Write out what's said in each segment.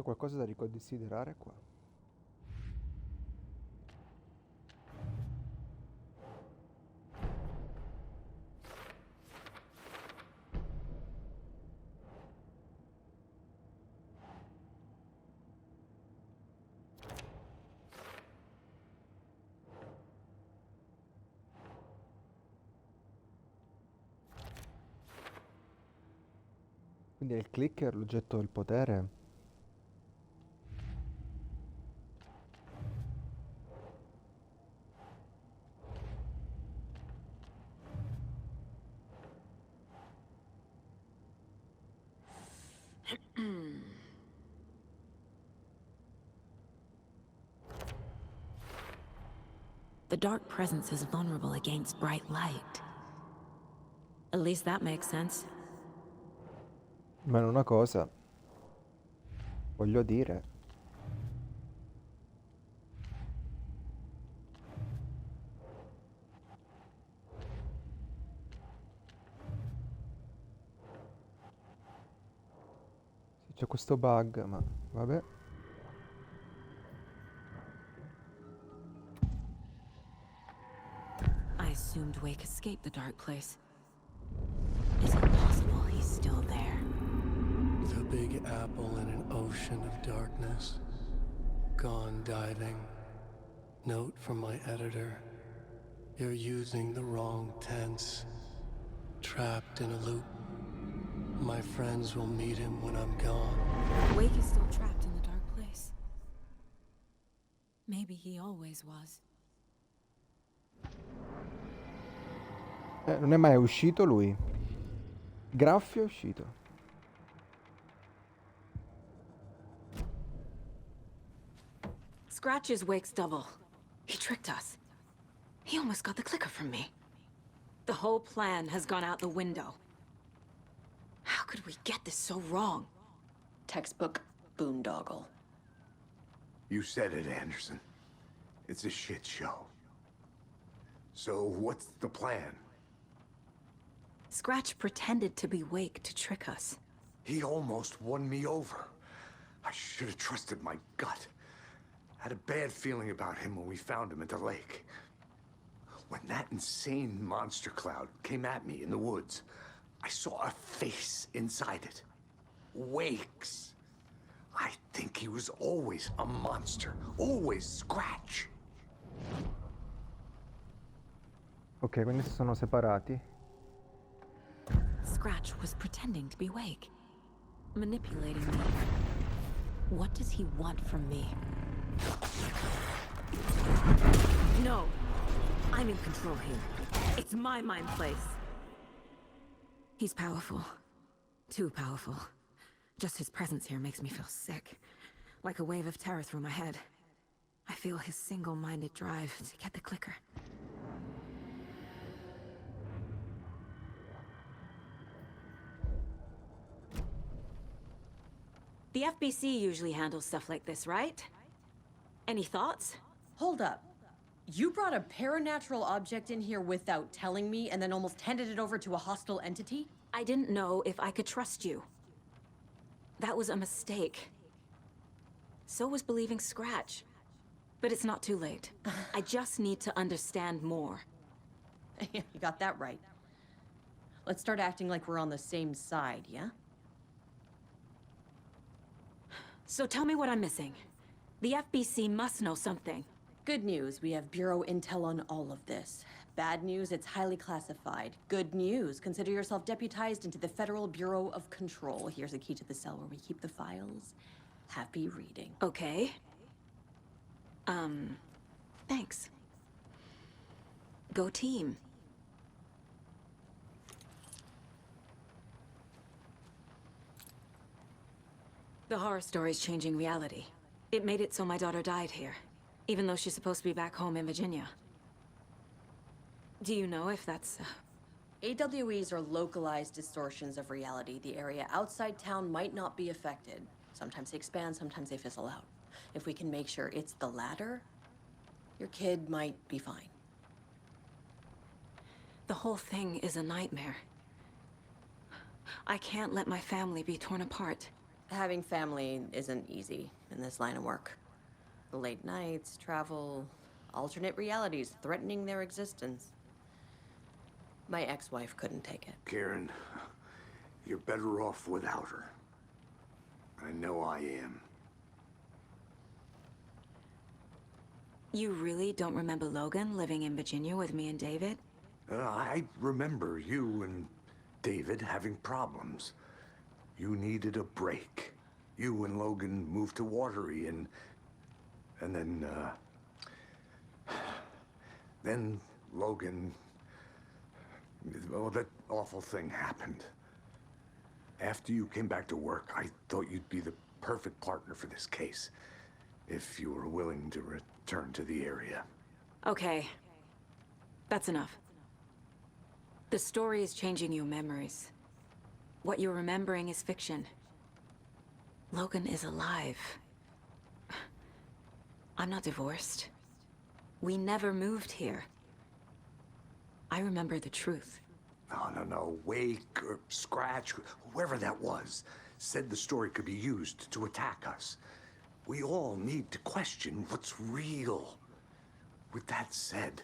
qualcosa da riconsiderare qua. Quindi è il clicker l'oggetto del potere? The dark presence is vulnerable against bright light. At least that makes sense. Ma è una cosa, voglio dire, sì, c'è questo bug, ma vabbè. I assumed Wake escaped the dark place. Is it possible he's still there? The Big Apple in an ocean of darkness. Gone diving. Note from my editor. You're using the wrong tense. Trapped in a loop. My friends will meet him when I'm gone. Wake is still trapped in the dark place. Maybe he always was. Non è mai uscito lui. Graffio è uscito. Scratch is Wake's double. He tricked us. He almost got the clicker from me. The whole plan has gone out the window. How could we get this so wrong? Textbook boondoggle. You said it, Anderson. It's a shit show. So what's the plan? Scratch pretended to be Wake to trick us. He almost won me over. I should have trusted my gut. Had a bad feeling about him when we found him at the lake. When that insane monster cloud came at me in the woods, I saw a face inside it. Wake's. I think he was always a monster. Always Scratch. Ok, quindi si sono separati. Scratch was pretending to be Wake. Manipulating me. What does he want from me? No! I'm in control here. It's my mind place. He's powerful. Too powerful. Just his presence here makes me feel sick. Like a wave of terror through my head. I feel his single-minded drive to get the clicker. The FBC usually handles stuff like this, right? Any thoughts? Hold up. You brought a paranatural object in here without telling me and then almost handed it over to a hostile entity? I didn't know if I could trust you. That was a mistake. So was believing Scratch. But it's not too late. I just need to understand more. You got that right. Let's start acting like we're on the same side, yeah? So tell me what I'm missing. The FBC must know something. Good news, we have Bureau intel on all of this. Bad news, it's highly classified. Good news, consider yourself deputized into the Federal Bureau of Control. Here's a key to the cell where we keep the files. Happy reading. Okay. Thanks. Go team. The horror story's changing reality. It made it so my daughter died here, even though she's supposed to be back home in Virginia. Do you know if that's... AWEs are localized distortions of reality. The area outside town might not be affected. Sometimes they expand, sometimes they fizzle out. If we can make sure it's the latter, your kid might be fine. The whole thing is a nightmare. I can't let my family be torn apart. Having family isn't easy in this line of work. The late nights, travel, alternate realities threatening their existence. My ex-wife couldn't take it. Karen, you're better off without her. I know I am. You really don't remember Logan living in Virginia with me and David? I remember you and David having problems. You needed a break. You and Logan moved to Watery and then Logan, well, that awful thing happened. After you came back to work, I thought you'd be the perfect partner for this case, if you were willing to return to the area. Okay. That's enough. The story is changing your memories. What you're remembering is fiction. Logan is alive. I'm not divorced. We never moved here. I remember the truth. No. Wake or Scratch, whoever that was, said the story could be used to attack us. We all need to question what's real. With that said,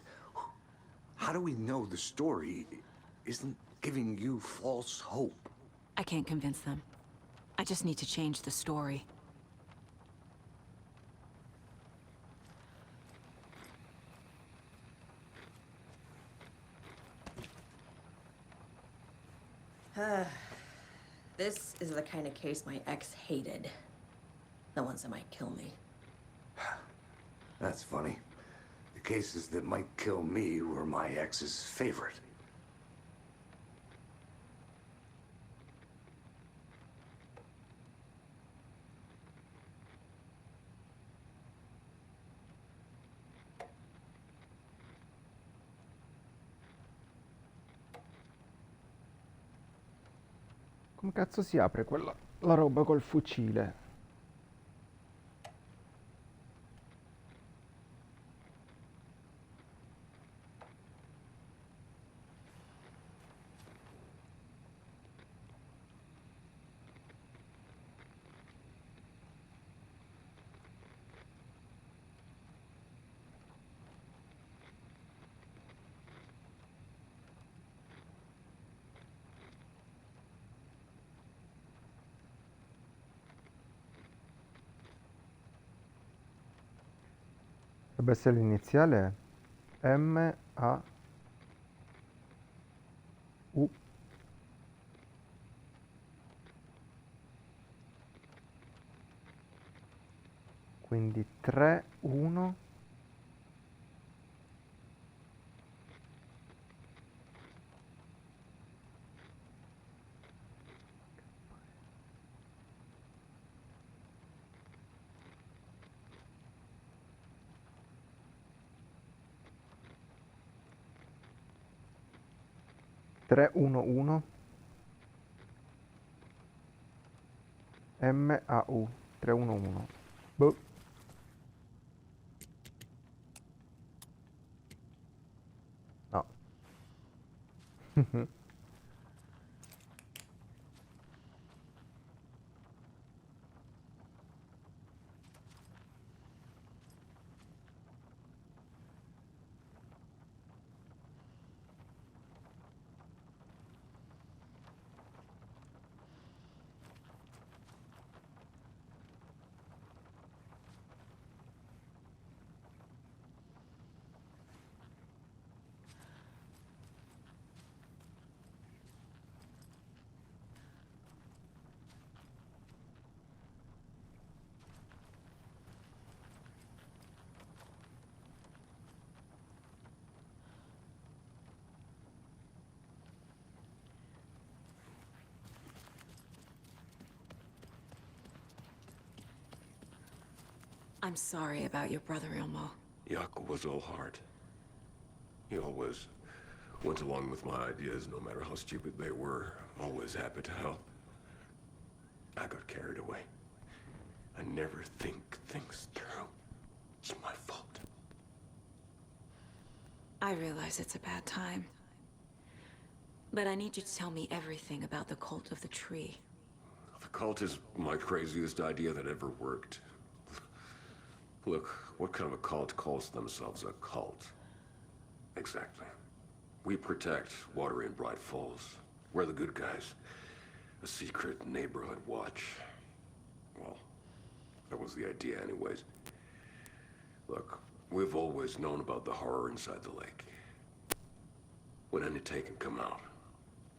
how do we know the story isn't giving you false hope? I can't convince them. I just need to change the story. This is the kind of case my ex hated. The ones that might kill me. That's funny. The cases that might kill me were my ex's favorite. Come cazzo si apre quella la roba col fucile? Dovrebbe essere l'iniziale M-A-U. Quindi 3, 1. Tre, uno, uno. M-A-U. 311. Boh. No. I'm sorry about your brother, Ilmo. Yaakov was all heart. He always went along with my ideas, no matter how stupid they were. Always happy to help. I got carried away. I never think things through. It's my fault. I realize it's a bad time. But I need you to tell me everything about the Cult of the Tree. The Cult is my craziest idea that ever worked. Look, what kind of a cult calls themselves a cult? Exactly. We protect water in Bright Falls. We're the good guys. A secret neighborhood watch. Well, that was the idea anyways. Look, we've always known about the horror inside the lake. When any Taken come out,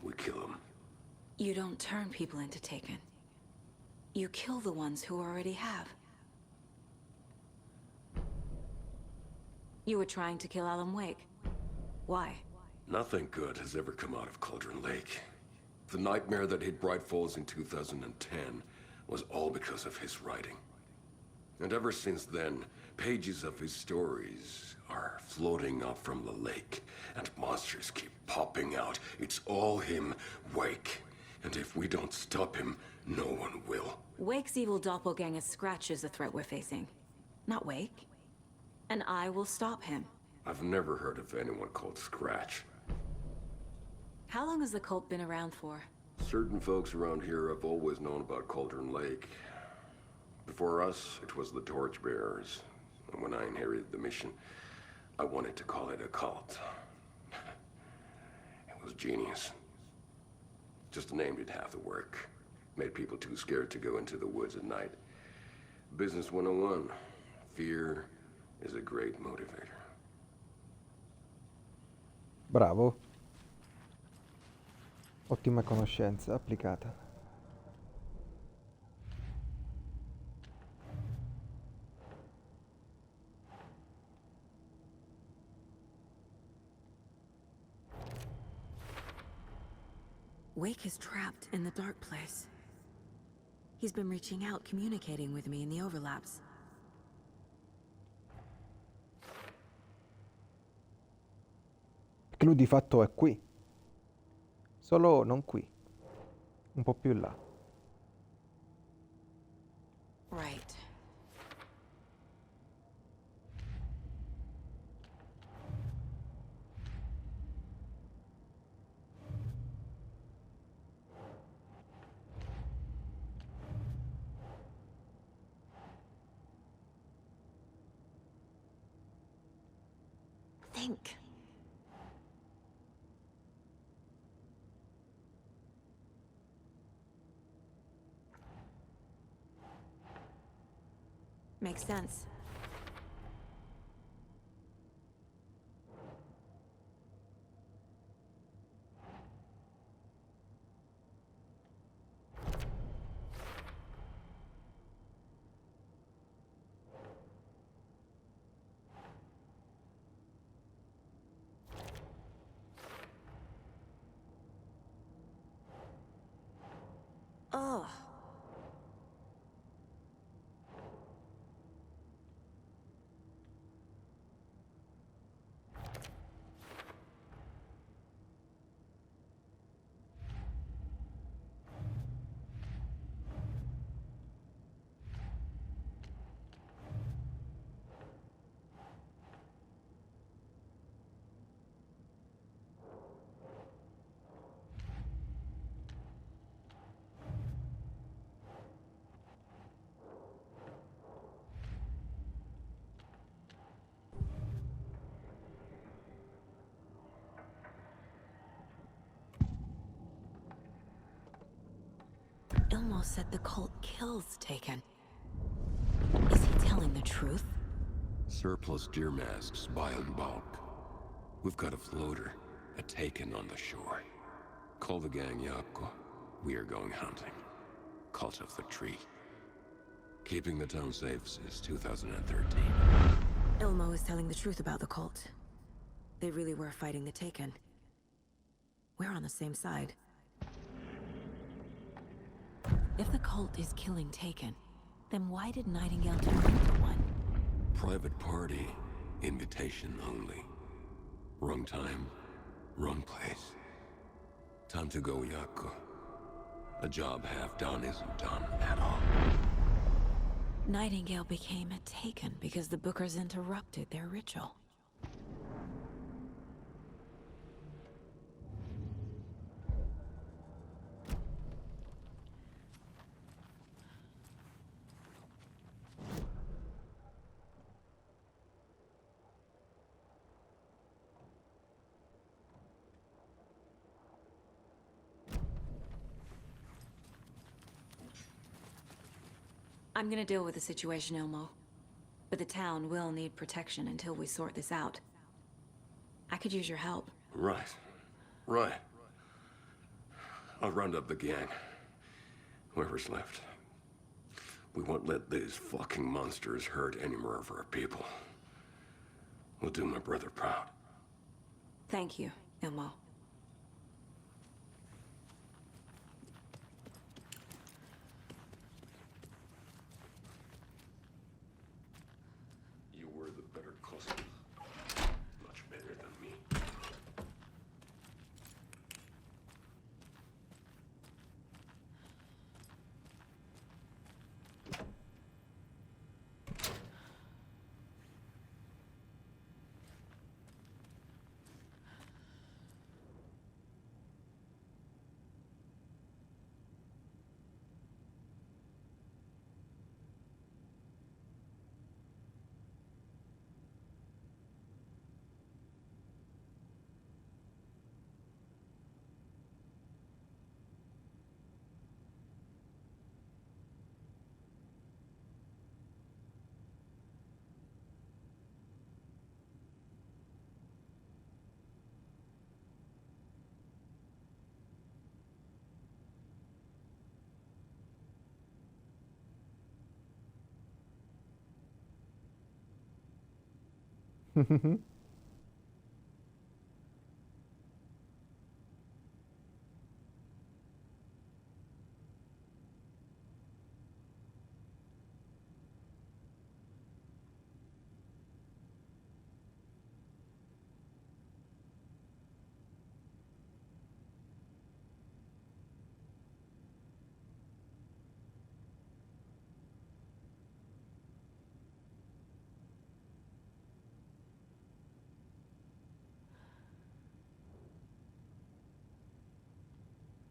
we kill them. You don't turn people into Taken. You kill the ones who already have. You were trying to kill Alan Wake. Why? Nothing good has ever come out of Cauldron Lake. The nightmare that hit Bright Falls in 2010 was all because of his writing. And ever since then, pages of his stories are floating up from the lake, and monsters keep popping out. It's all him, Wake. And if we don't stop him, no one will. Wake's evil doppelganger Scratch is the threat we're facing, not Wake. And I will stop him. I've never heard of anyone called Scratch. How long has the cult been around for? Certain folks around here have always known about Cauldron Lake. Before us, it was the Torchbearers. And when I inherited the mission, I wanted to call it a cult. It was genius. Just a name did half the work. Made people too scared to go into the woods at night. Business 101. Fear is a great motivator. Bravo. Ottima conoscenza applicata. Wake is trapped in the dark place. He's been reaching out, communicating with me in the overlaps. Perché lui di fatto è qui. Solo non qui. Un po' più là. Right. Think. Makes sense. Oh. Ilmo said the cult kills Taken. Is he telling the truth? Surplus deer masks buy in bulk. We've got a floater, a Taken on the shore. Call the gang Yako. We are going hunting. Cult of the Tree. Keeping the town safe since 2013. Ilmo is telling the truth about the cult. They really were fighting the Taken. We're on the same side. If the cult is killing Taken, then why did Nightingale turn into one? Private party. Invitation only. Wrong time, wrong place. Time to go, Yako. A job half done isn't done at all. Nightingale became a Taken because the Bookers interrupted their ritual. I'm gonna deal with the situation, Ilmo. But the town will need protection until we sort this out. I could use your help. Right. Right. I'll round up the gang. Whoever's left. We won't let these fucking monsters hurt any more of our people. We'll do my brother proud. Thank you, Ilmo. You were the better customer. Much better than me.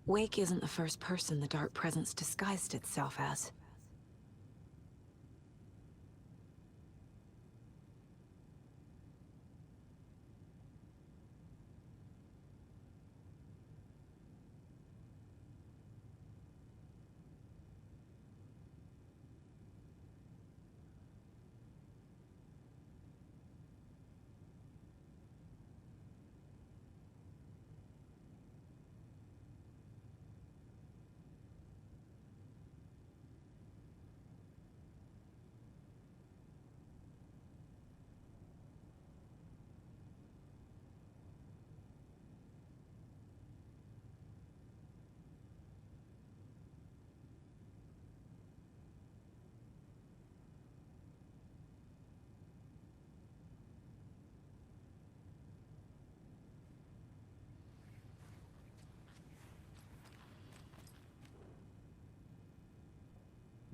Wake isn't the first person the Dark Presence disguised itself as.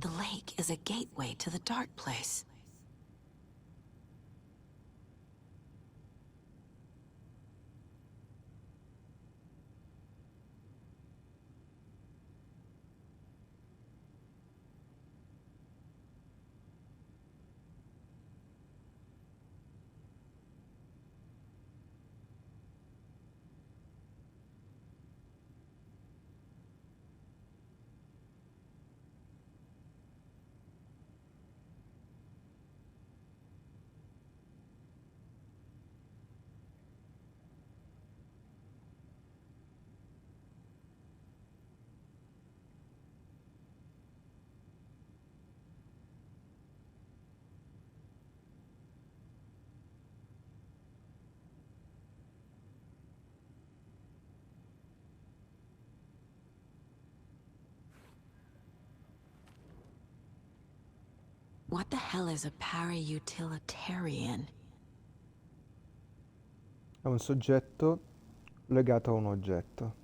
The lake is a gateway to the Dark Place. What the hell is a para-utilitarian? È un soggetto legato a un oggetto.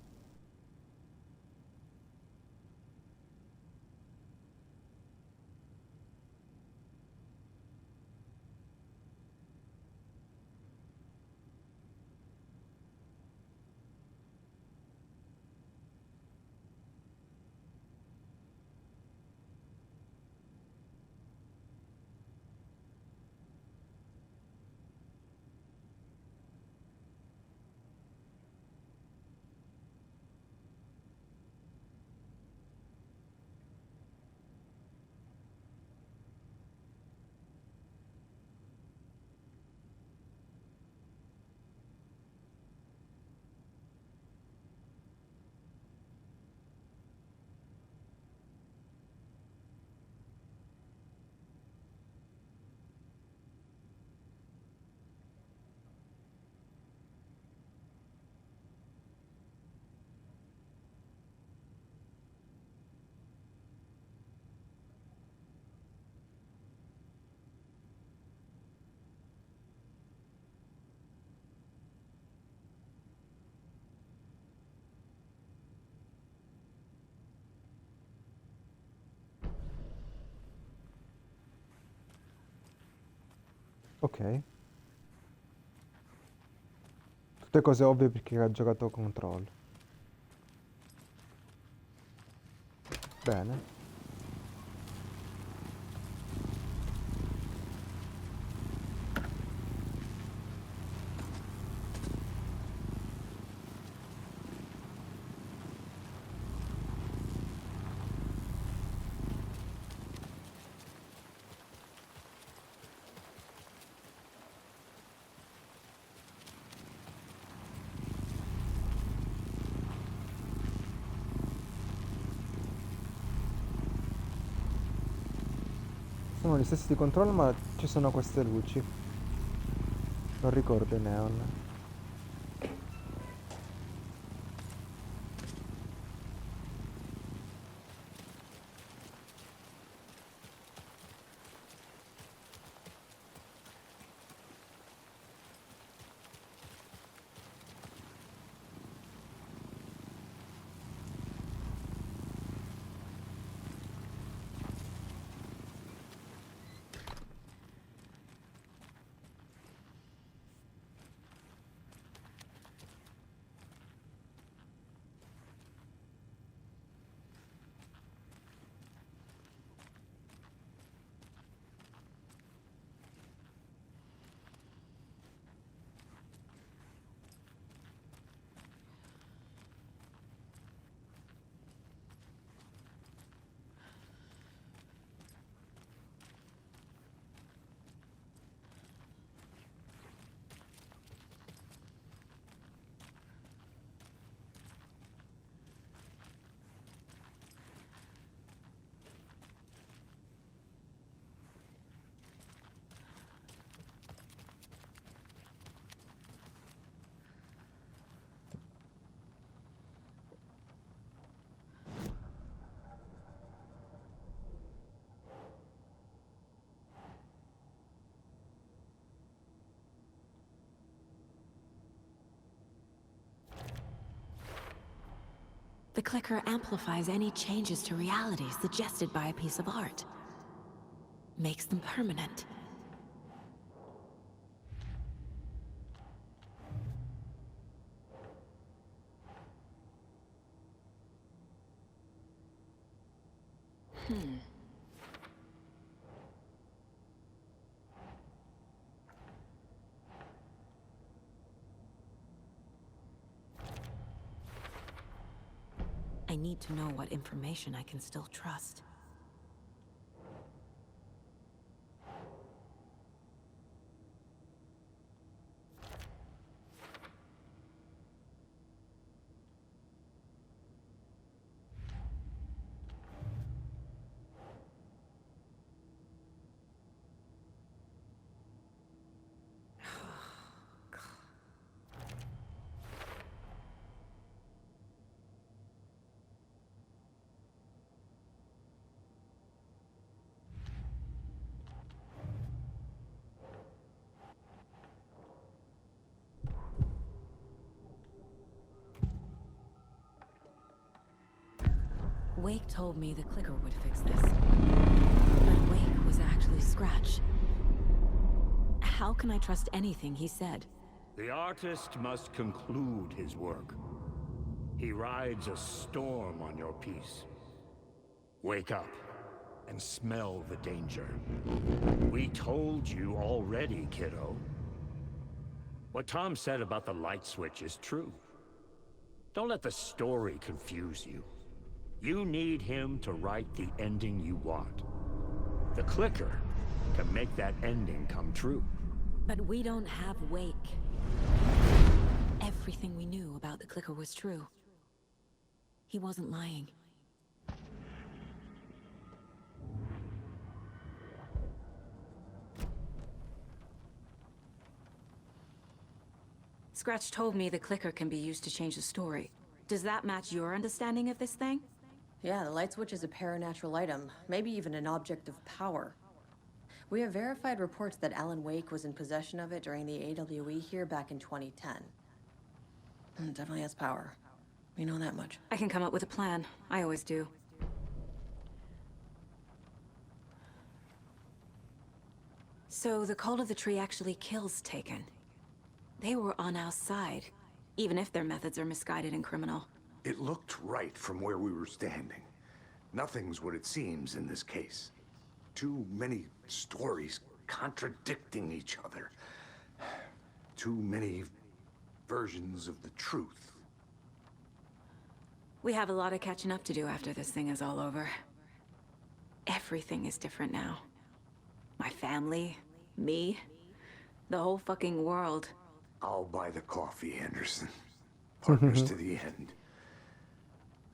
Ok. Tutte cose ovvie perché ha giocato Control. Bene. Sono gli stessi di Control, ma ci sono queste luci. Non ricordo i neon. The clicker amplifies any changes to reality suggested by a piece of art. Makes them permanent. I need to know what information I can still trust. Wake told me the clicker would fix this. But Wake was actually Scratch. How can I trust anything he said? The artist must conclude his work. He rides a storm on your piece. Wake up and smell the danger. We told you already, kiddo. What Tom said about the light switch is true. Don't let the story confuse you. You need him to write the ending you want. The clicker can make that ending come true. But we don't have Wake. Everything we knew about the clicker was true. He wasn't lying. Scratch told me the clicker can be used to change the story. Does that match your understanding of this thing? Yeah, the light switch is a paranatural item, maybe even an object of power. We have verified reports that Alan Wake was in possession of it during the AWE here back in 2010. Definitely has power. We know that much. I can come up with a plan. I always do. So the cult of the tree actually kills Taken. They were on our side, even if their methods are misguided and criminal. It looked right from where we were standing. Nothing's what it seems in this case. Too many stories contradicting each other. Too many versions of the truth. We have a lot of catching up to do after this thing is all over. Everything is different now. My family, me, the whole fucking world. I'll buy the coffee, Anderson. Partners to the end.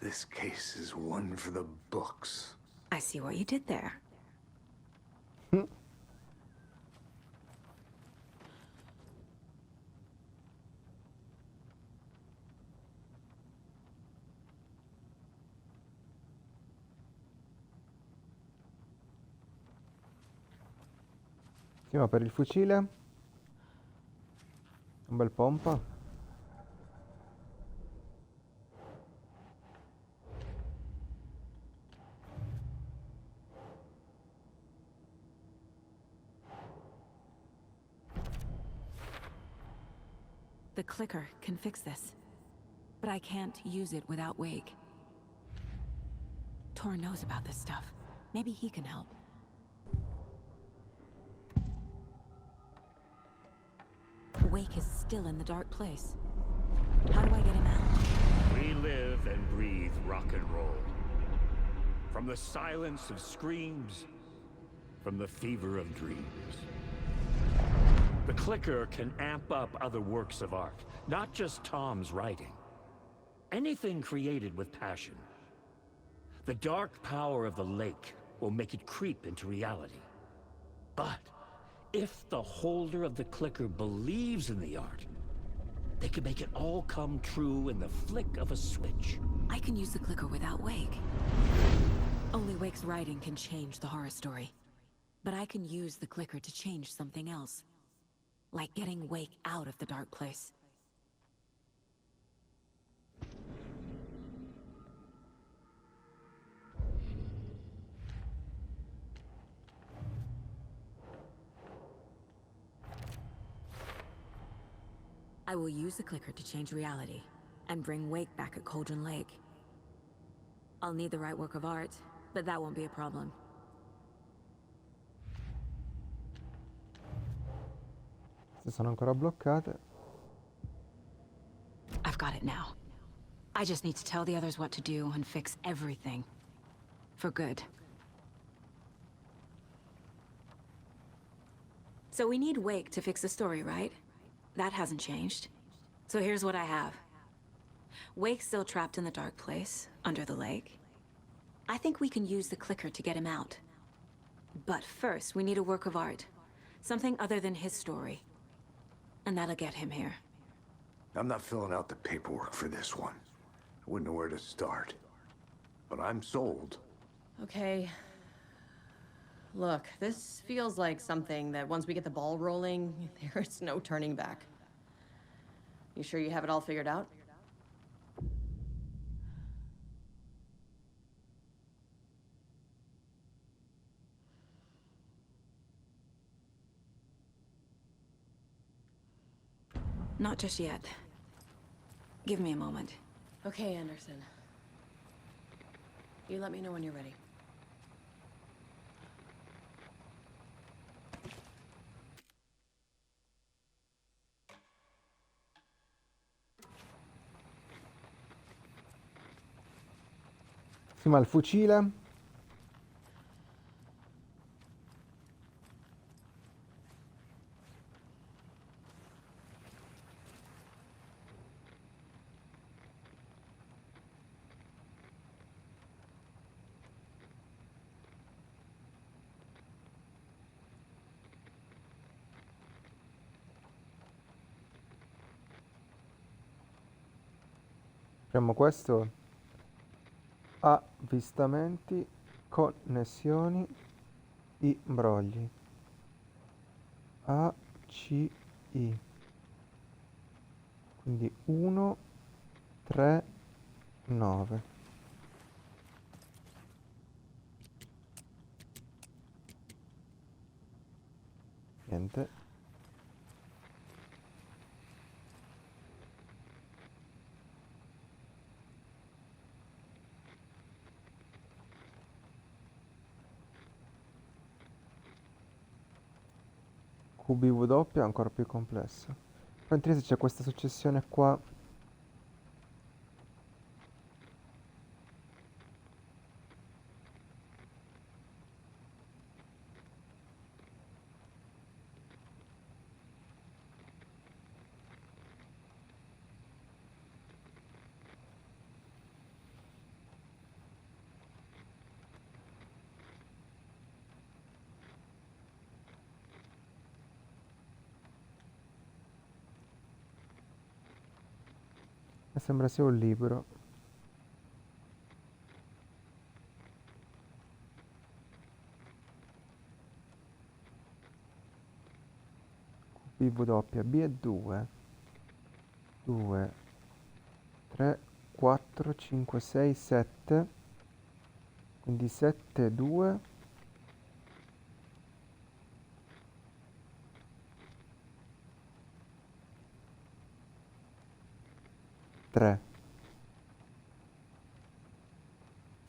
This case is one for the books. I see what you did there. Sì, ma per il fucile? Un bel pompa. The clicker can fix this. But I can't use it without Wake. Tor knows about this stuff. Maybe he can help. Wake is still in the dark place. How do I get him out? We live and breathe rock and roll. From the silence of screams, from the fever of dreams. The clicker can amp up other works of art, not just Tom's writing. Anything created with passion. The dark power of the lake will make it creep into reality. But if the holder of the clicker believes in the art, they can make it all come true in the flick of a switch. I can use the clicker without Wake. Only Wake's writing can change the horror story. But I can use the clicker to change something else. Like getting Wake out of the dark place. I will use the clicker to change reality, and bring Wake back at Cauldron Lake. I'll need the right work of art, but that won't be a problem. Se sono ancora bloccate. I've got it now. I just need to tell the others what to do and fix everything. For good. So we need Wake to fix the story, right? That hasn't changed. So here's what I have. Wake's still trapped in the dark place, under the lake. I think we can use the clicker to get him out. But first, we need a work of art. Something other than his story. And that'll get him here. I'm not filling out the paperwork for this one. I wouldn't know where to start. But I'm sold. Okay. Look, this feels like something that once we get the ball rolling, there's no turning back. You sure you have it all figured out? Not just yet. Give me a moment. Okay, Anderson. You let me know when you're ready. Sì, ma il fucile? Apriamo questo. Avvistamenti, connessioni, imbrogli. A, C, I. Quindi 1, 3, 9. Niente. QBW è ancora più complesso. Però in se c'è questa successione qua. Sembra sia un libro. QBW B è 2. 2, 3, 4, 5, 6, 7. Quindi 7, 2. 3.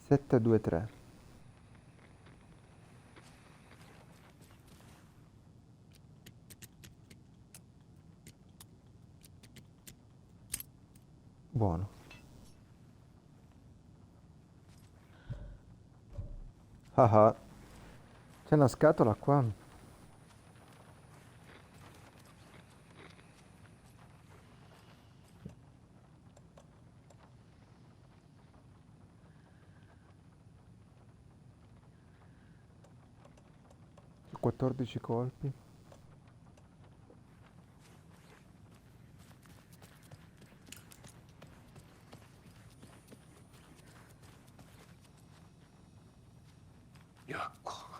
7, 2, 3. Buono. Ah ah. C'è una scatola qua. 14 colpi. Ecco.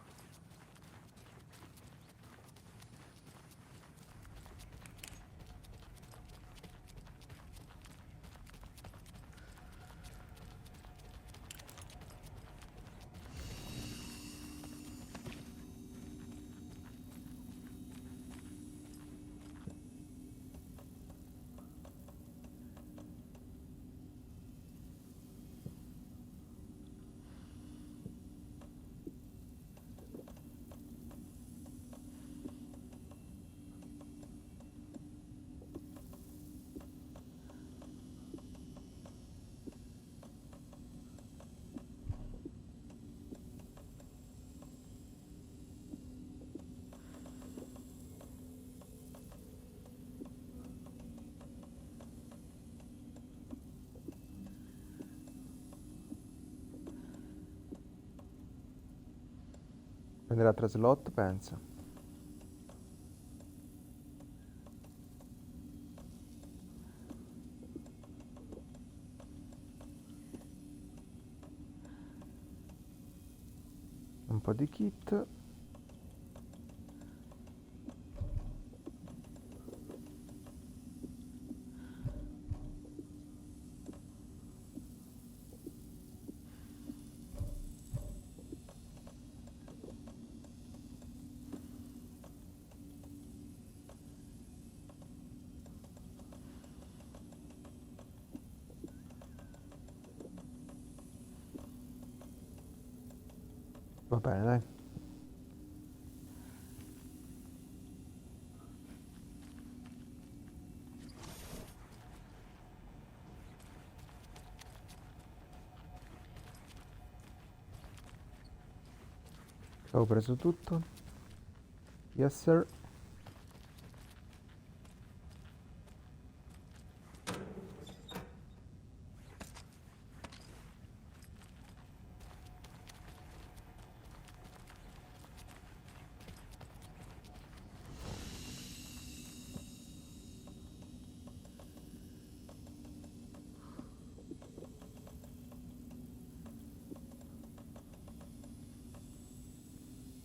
Prenderà 3 slot, penso. Un po' di kit. Va bene, dai. Avevo preso tutto. Yes, sir.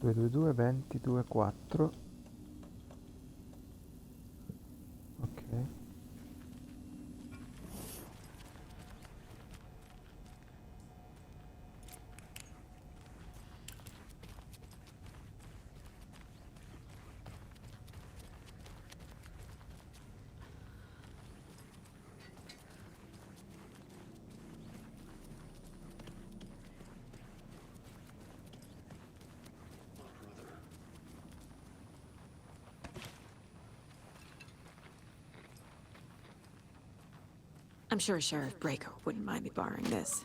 Due, due, due, 22, 4. Ok. I'm sure Sheriff Breaker wouldn't mind me borrowing this.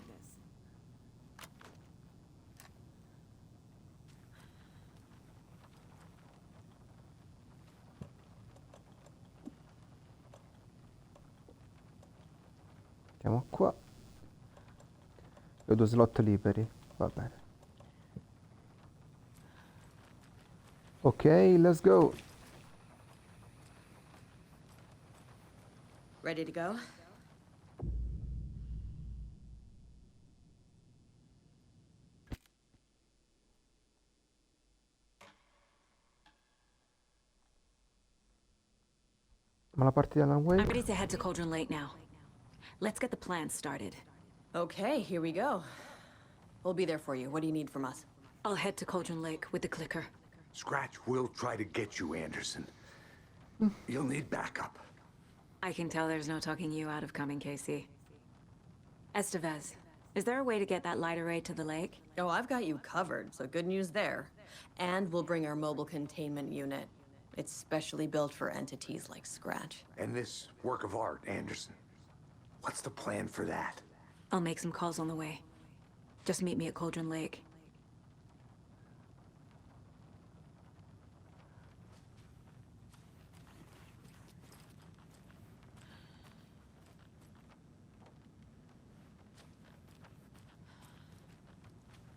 Andiamo qua. E ho 2 slot liberi. Va bene. Ok, let's go. Ready to go? Ma la partita Alan I'm Wake? ready to head to Cauldron Lake now. Let's get the plan started. Okay, here we go. We'll be there for you. What do you need from us? I'll head to Cauldron Lake with the clicker. Scratch will try to get you, Anderson. You'll need backup. I can tell there's no talking you out of coming, Casey. Estevez, is there a way to get that light array to the lake? Oh, I've got you covered, so good news there. And we'll bring our mobile containment unit. It's specially built for entities like Scratch. And this work of art, Anderson. What's the plan for that? I'll make some calls on the way. Just meet me at Cauldron Lake.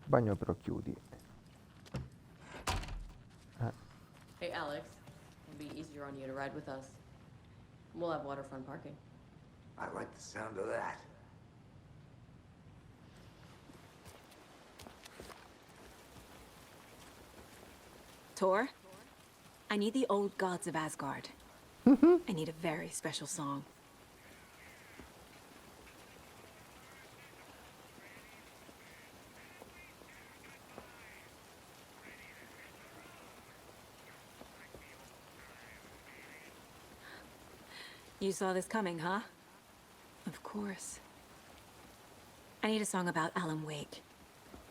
Bagno però chiudi. Hey, Alex. It'll be easier on you to ride with us. We'll have waterfront parking. I like the sound of that. Tor, I need the old gods of Asgard. I need a very special song. You saw this coming, huh? Of course. I need a song about Alan Wake.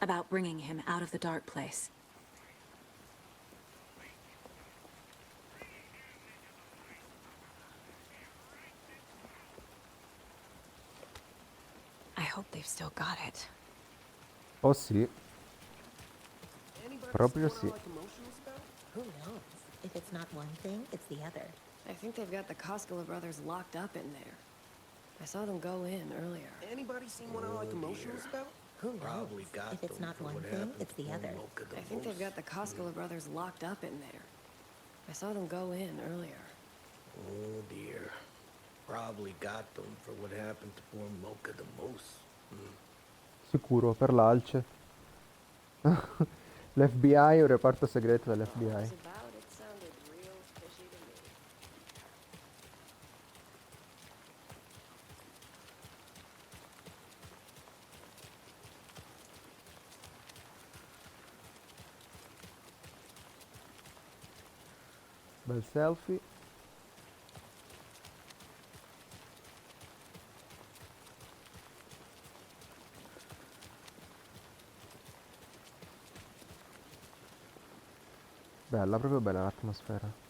About bringing him out of the dark place. I hope they've still got it. Oh sì. Proprio sì. Who knows? If it's not one thing, it's the other. I think they've got the Koskela brothers locked up in there. I saw them go in earlier. Anybody seen what I like emotional about? Who knows? Probably got If it's them not for one what thing, happened it's the to other. Mocha the I think they've got most. the Koskela brothers locked up in there. I saw them go in earlier. Oh dear. Probably got them for what happened to poor Mocha the most. Sicuro, per l'Alce. L'FBI, un reparto segreto What dell'FBI. it was about, it sounded real fishy to me. Bel selfie. Bella, proprio bella l'atmosfera.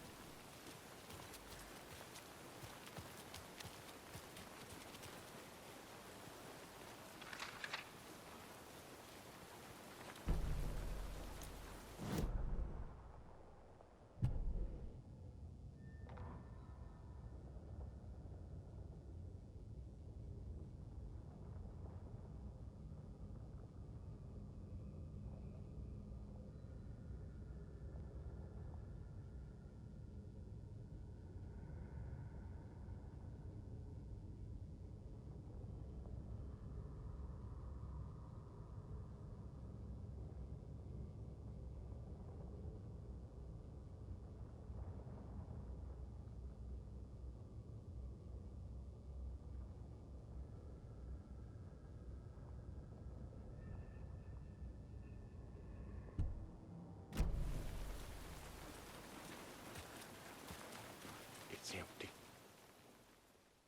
It's empty.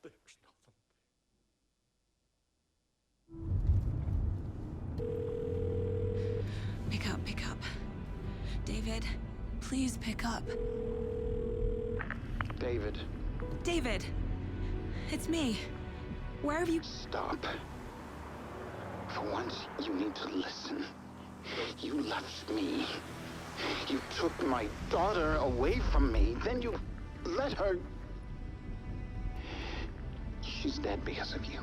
There's nothing. Pick up, pick up. David, please pick up. David. David! It's me. Where have you... Stop. For once, you need to listen. You left me. You took my daughter away from me. Then you let her... She's dead because of you.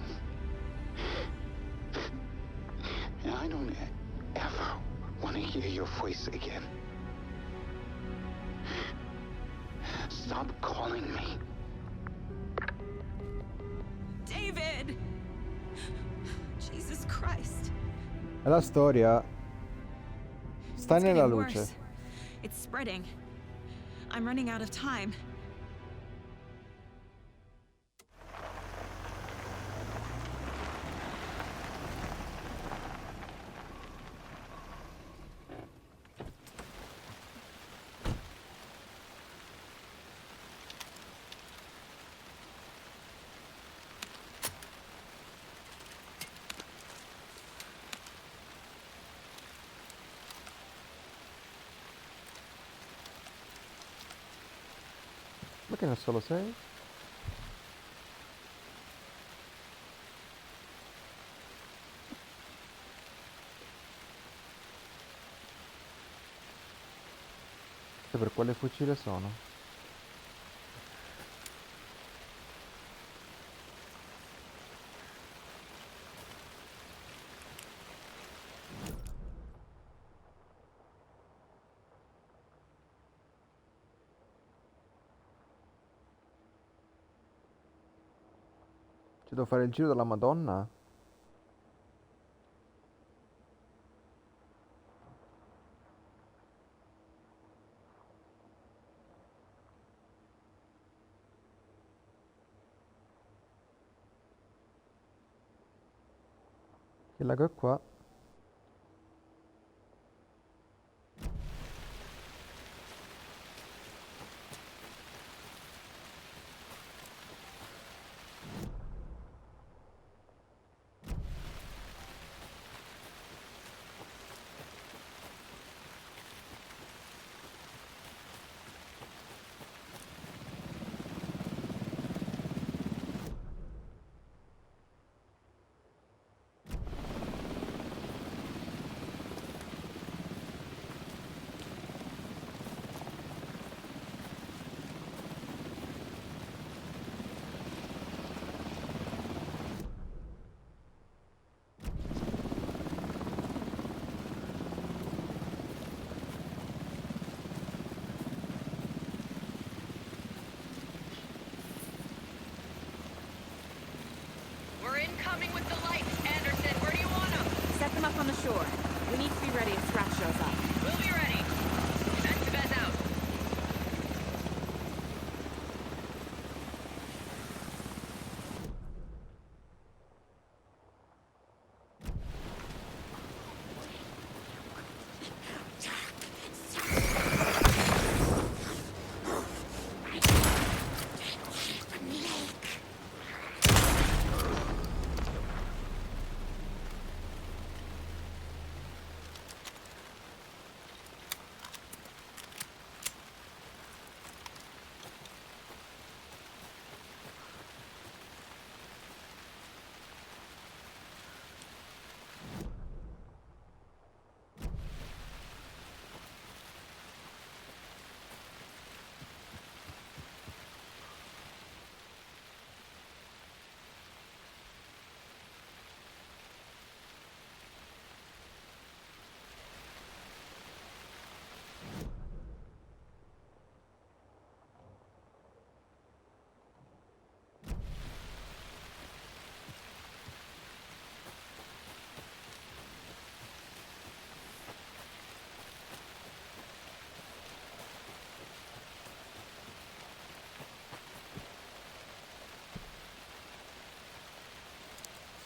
And I don't ever want to hear your voice again. Stop calling me. David! Jesus Christ. E la storia sta It's nella getting luce. worse. It's spreading. I'm running out of time. Ma che ne solo 6? E per quale fucile sono? Ci devo fare il giro della Madonna? Il lago è qua. We're incoming with the lights, Anderson. Where do you want them? Set them up on the shore. We need to be ready if Scratch shows up. We'll be ready. Estevez out.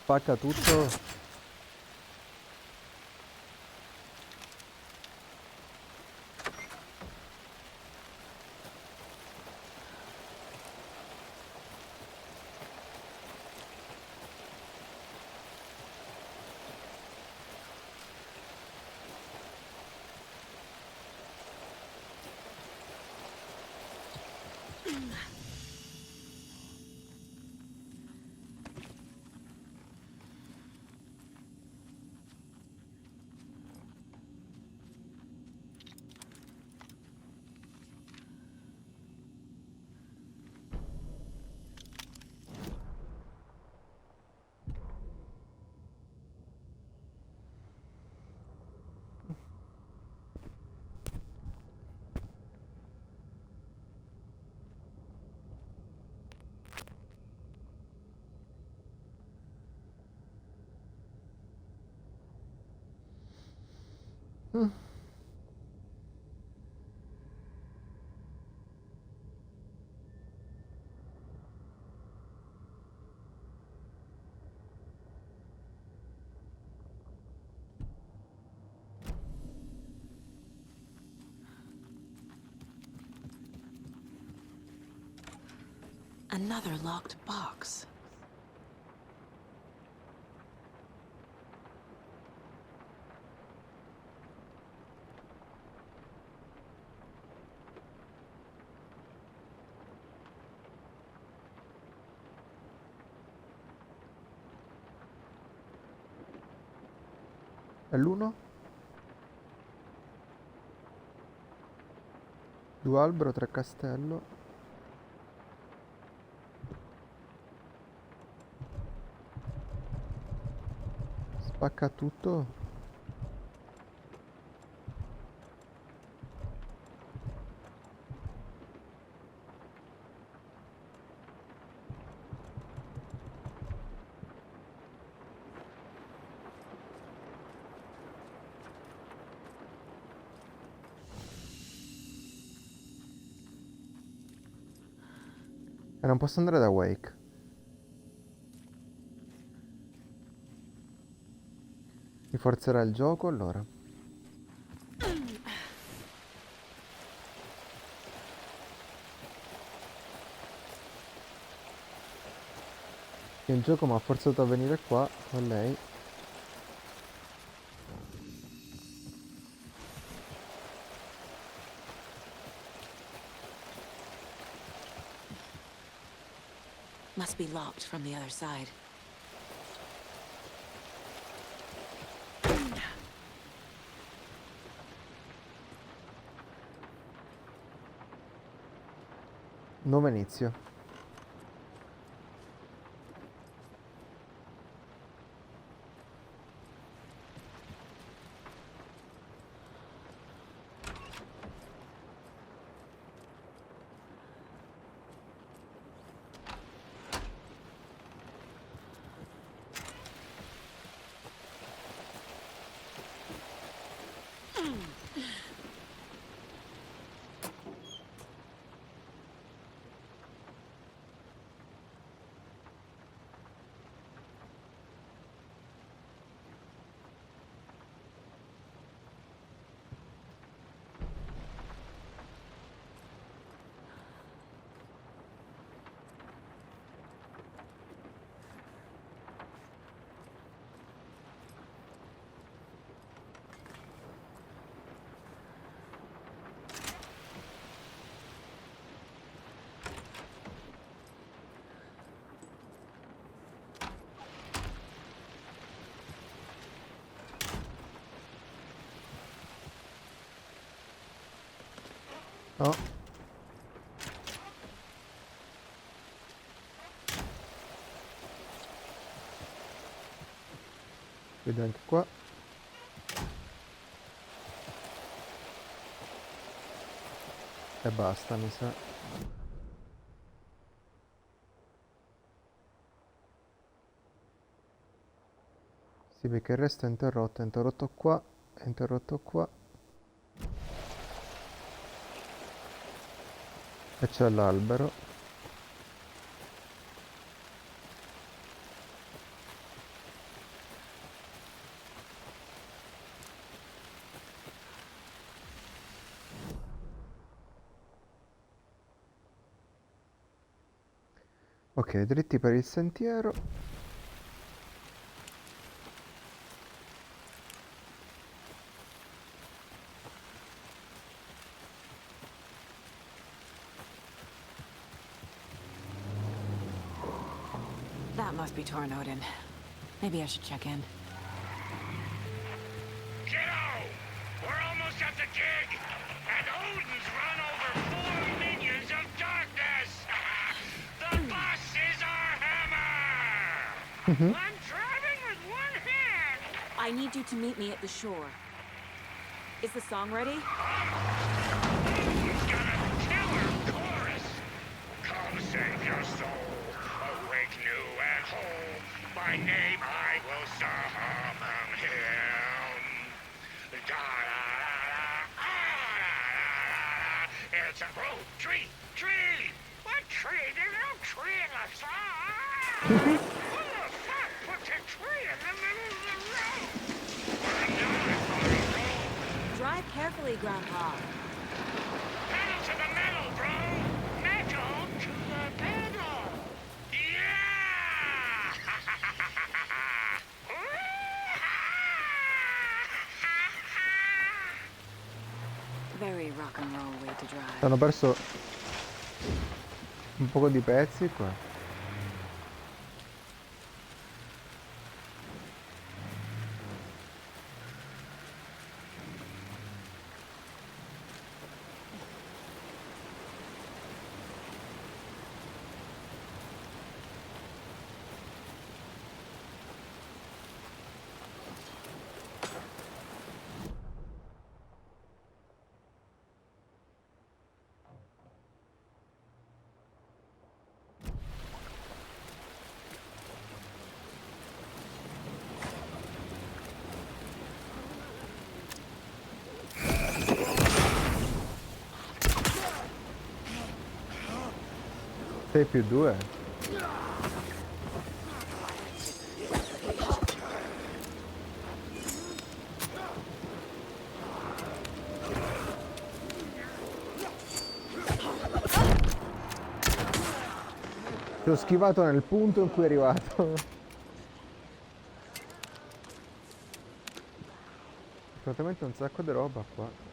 Spacca tutto. Mm. Another locked box. È l'uno? Due albero, tre castello. Spacca tutto. E non posso andare da Wake. Mi forzerà il gioco allora. Il gioco mi ha forzato a venire qua con lei. Must be locked from the other side. Nuovo inizio. Oh. Vedo anche qua. E basta, mi sa. Sì, perché il resto è interrotto qua, è interrotto qua. E c'è l'albero. Ok, dritti per il sentiero. That must be Tornodin. Maybe I should check in. Kiddo! We're almost at the dig! And Odin's run over 4 minions of darkness! The boss is our hammer! I'm driving with one hand! I need you to meet me at the shore. Is the song ready? Odin's got a killer chorus! Come save your soul, awake new and whole. By name I will summon him. God, It's a road. Tree! Tree! What tree? There's no tree in the side! Who the fuck put a tree in the middle of the road? Drive carefully, Grandpa. Pedal to the metal, bro! Metal to the pedal! Yeah! Very rock and roll way to drive. Hanno perso un poco di pezzi qua. Sei più 2? Ti ho schivato nel punto in cui è arrivato. Praticamente un sacco di roba qua.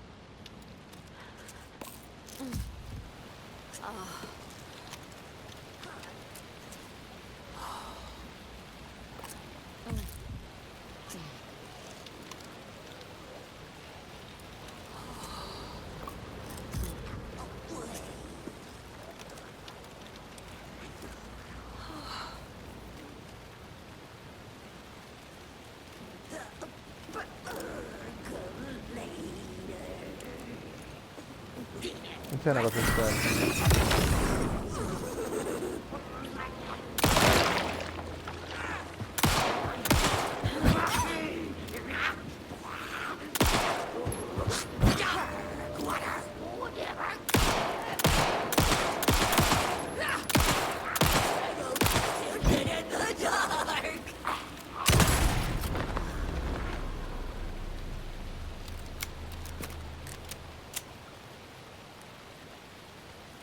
Non c'è una cosa esterna.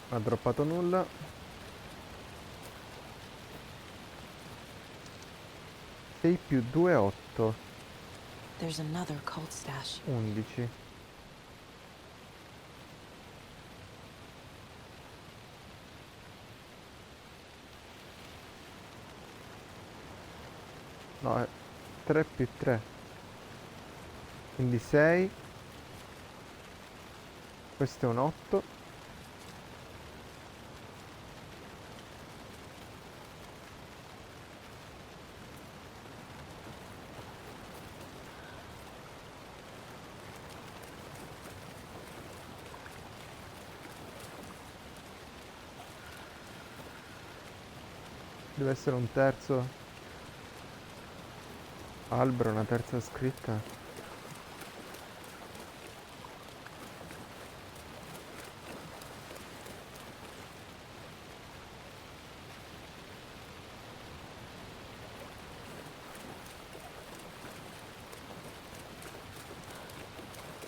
Ha droppato nulla. Sei più 2 8. There's another cult stash. 11. No, è 3 più 3. Quindi 6. Questo è un 8. Deve essere un terzo albero, una terza scritta.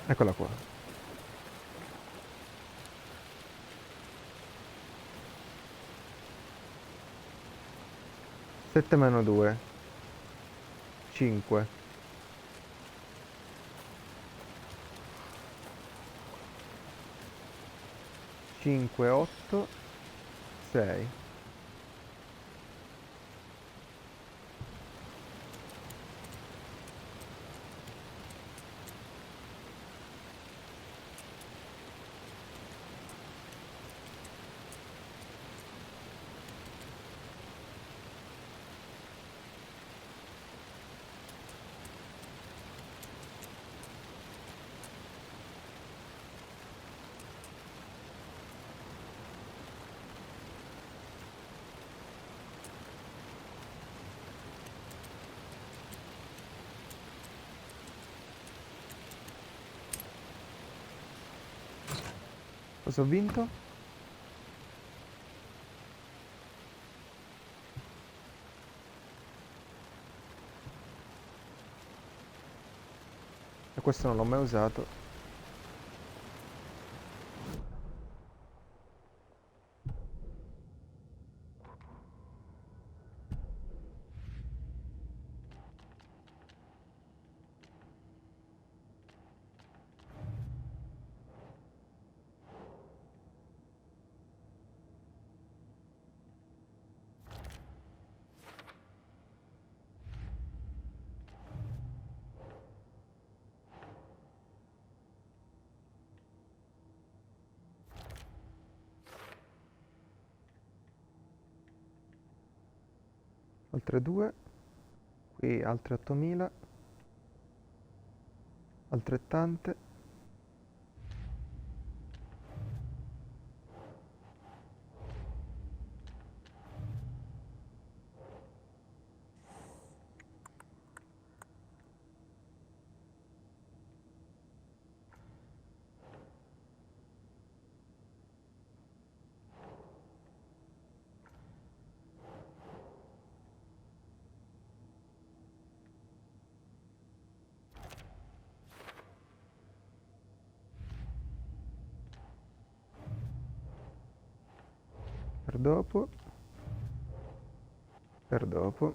Eccola qua. 7 meno 2. 5. 5, 8, 6. Cosa ho vinto? E questo non l'ho mai usato. Altre due. Qui altre 8000. Altrettante. Per dopo. Per dopo.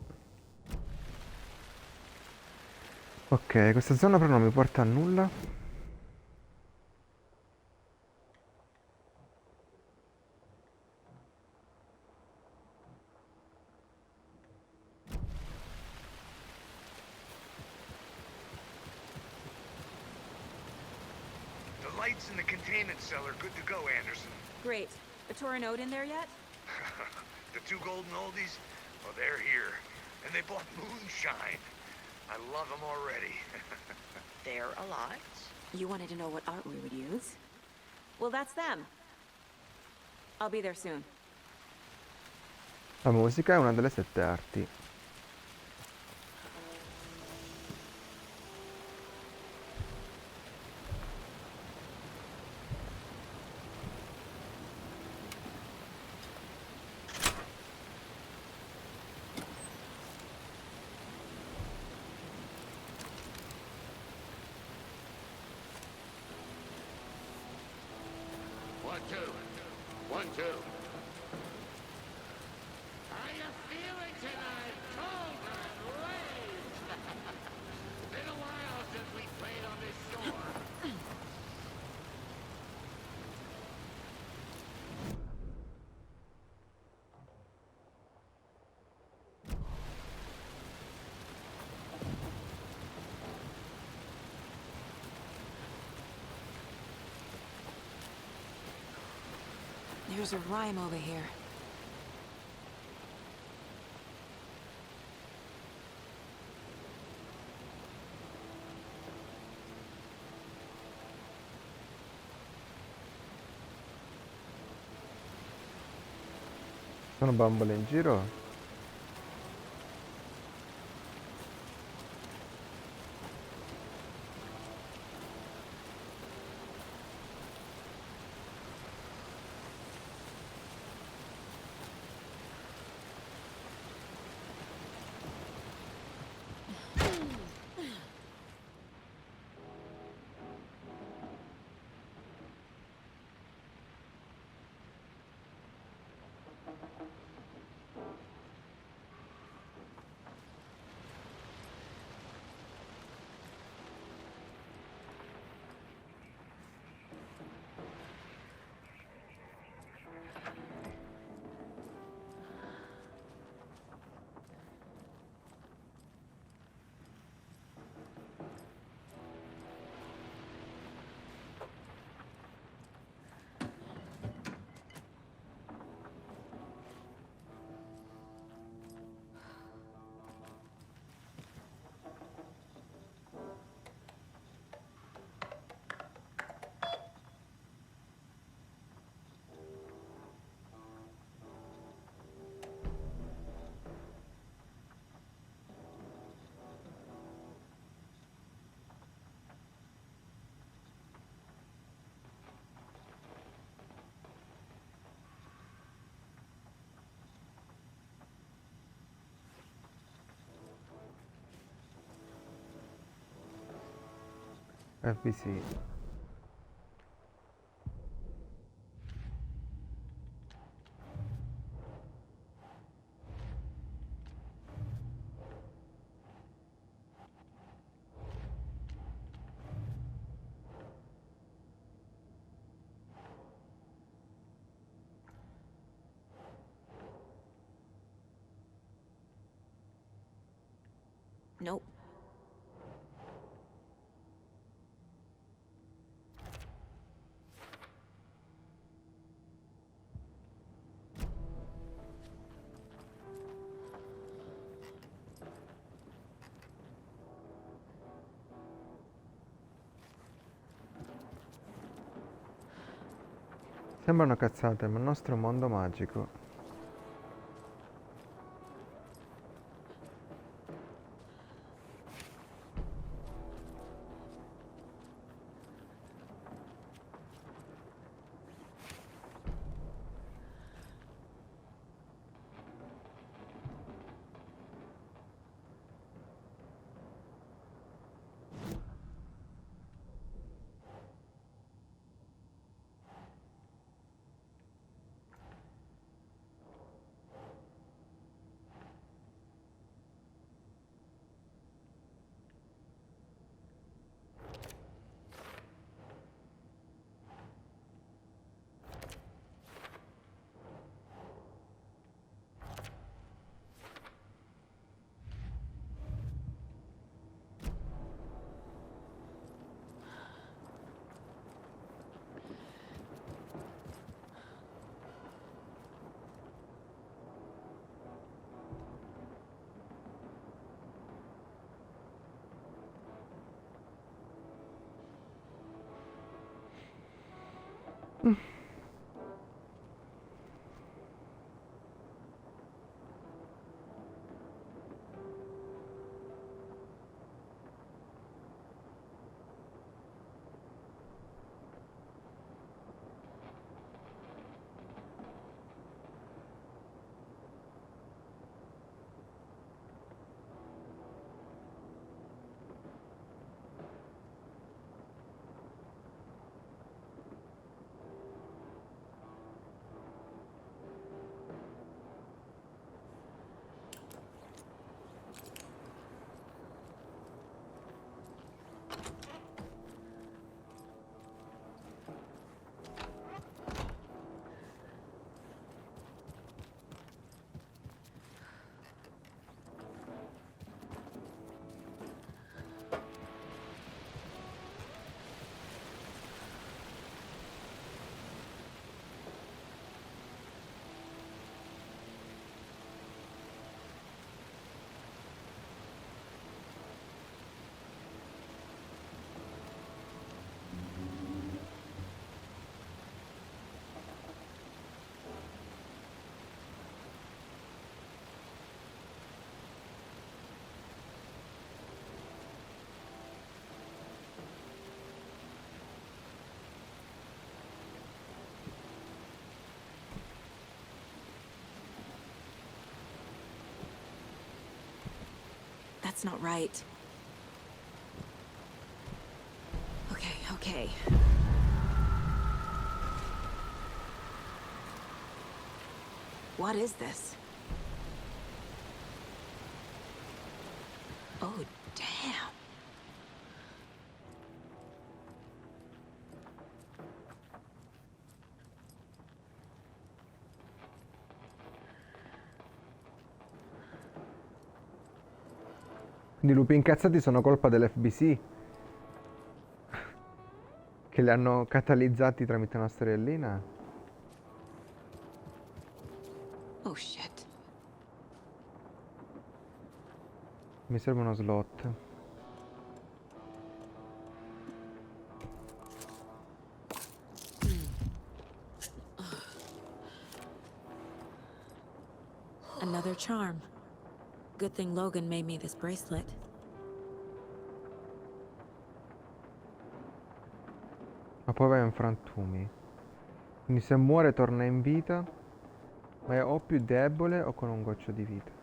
Ok, questa zona però non mi porta a nulla. The lights in the containment cellar good to go, Anderson. Great. A Torinode in there yet? The two golden oldies? Well, they're here. And they bought moonshine. I love them already. They're a lot. You wanted to know what art we would use? Well, that's them. I'll be there soon. La musica è una delle 7 arti. One, two. One, two. How you feeling tonight? Cold and raised. Been a while since we played on this shore. There's a rhyme over here. Sono bambole in giro? FBC. Nope. Sembrano cazzate, ma il nostro mondo magico. That's not right. Okay. What is this? Oh, damn. Quindi i lupi incazzati sono colpa dell'FBC che li hanno catalizzati tramite una storiellina. Oh shit. Mi serve uno slot. Another charm. Good thing Logan made me this bracelet. Ma poi va in frantumi. Quindi se muore torna in vita, ma è o più debole o con un goccio di vita.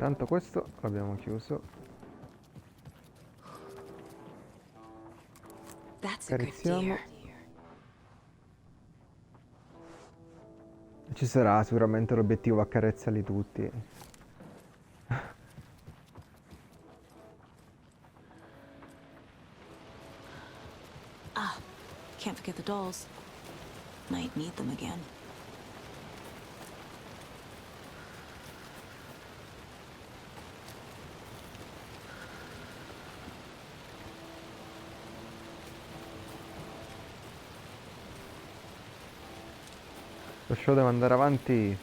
Tanto questo l'abbiamo chiuso. That's a good Carizziamo. deer. Ci sarà sicuramente l'obiettivo accarezzali tutti. Ah, can't forget the dolls. Might need them again. Lo show deve andare avanti.